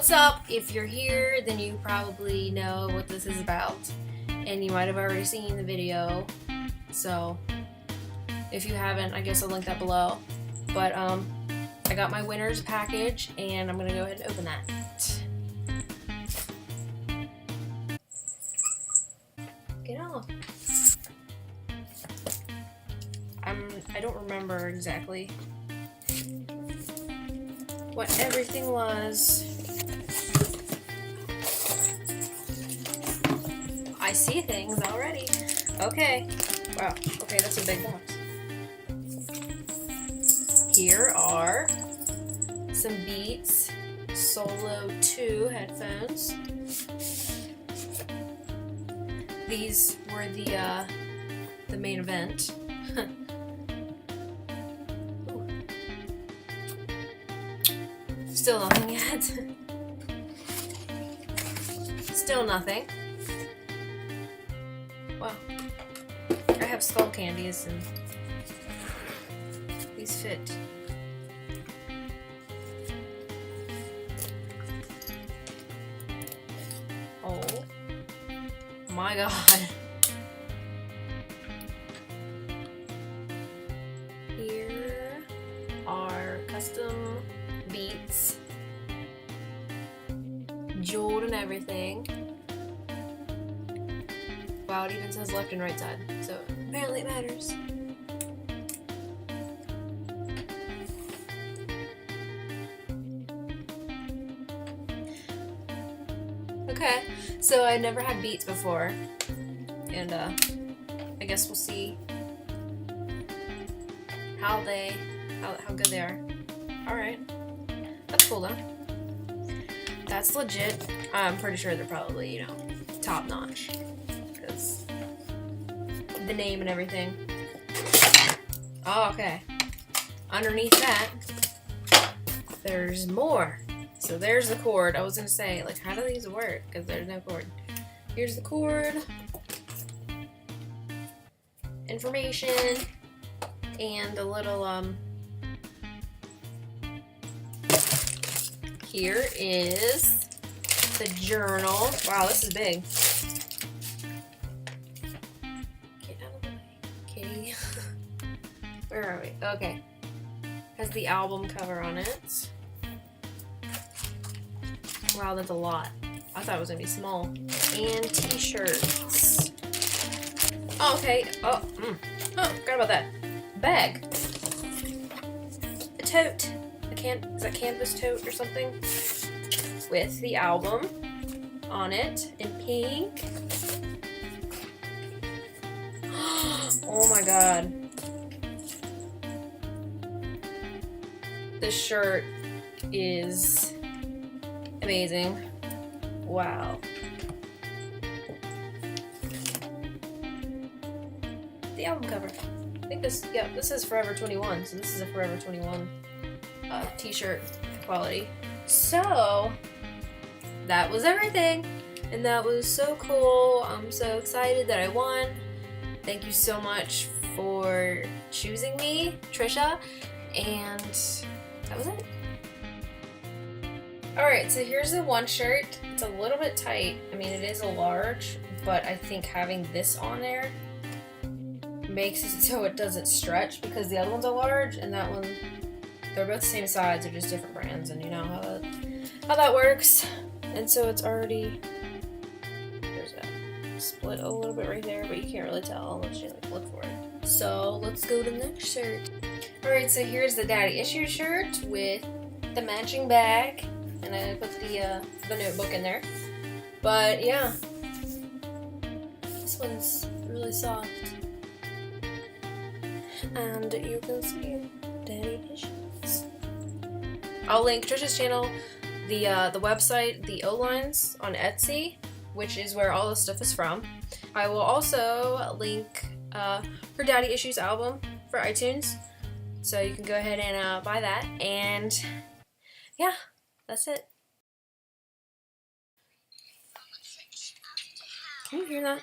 What's up? If you're here, then you probably know what this is about, and you might have already seen the video, so if you haven't, I guess I'll link that below. But I got my winner's package, and I'm gonna go ahead and open that. Get off. I don't remember exactly what everything was. I see things already. Okay. Wow. Okay, that's a big box. Here are some Beats Solo 2 headphones. These were the main event. Still nothing yet. Still nothing. Wow. I have skull candies and these fit. Oh my god. Here are custom Beats, jeweled and everything. Wow, it even says left and right side, so apparently it matters. Okay, so I never had Beats before, and I guess we'll see how good they are. All right. That's cool though. That's legit. I'm pretty sure they're probably, you know, top notch. Because the name and everything. Oh, okay. Underneath that, there's more. So there's the cord. I was going to say, like, how do these work? Because there's no cord. Here's the cord. Information. And a little, here is the journal. Wow, this is big. Get out of the way, kitty. Where are we? Okay. Has the album cover on it. Wow, that's a lot. I thought it was gonna be small. And t-shirts. Oh, okay. Oh, forgot about that. Bag. A tote. Is that canvas tote or something? With the album on it in pink. Oh my god. This shirt is amazing. Wow. The album cover. I think this is Forever 21, so this is a Forever 21 t-shirt quality. So that was everything, and that was so cool. I'm so excited that I won. Thank you so much for choosing me, Trisha, and that was it. Alright, so here's the one shirt. It's a little bit tight. I mean, it is a large, but I think having this on there makes it so it doesn't stretch, because the other one's a large and that one, they're both the same size, they're just different brands, and you know how that works. And so it's already, there's a split a little bit right there, but you can't really tell unless you like look for it. So let's go to the next shirt. Alright, so here's the Daddy Issues shirt with the matching bag, and I put the notebook in there. But yeah, this one's really soft. And you can see Daddy Issues. I'll link Trisha's channel, the website, the O-Lines on Etsy, which is where all this stuff is from. I will also link her Daddy Issues album for iTunes, so you can go ahead and buy that. And yeah, that's it. Can you hear that?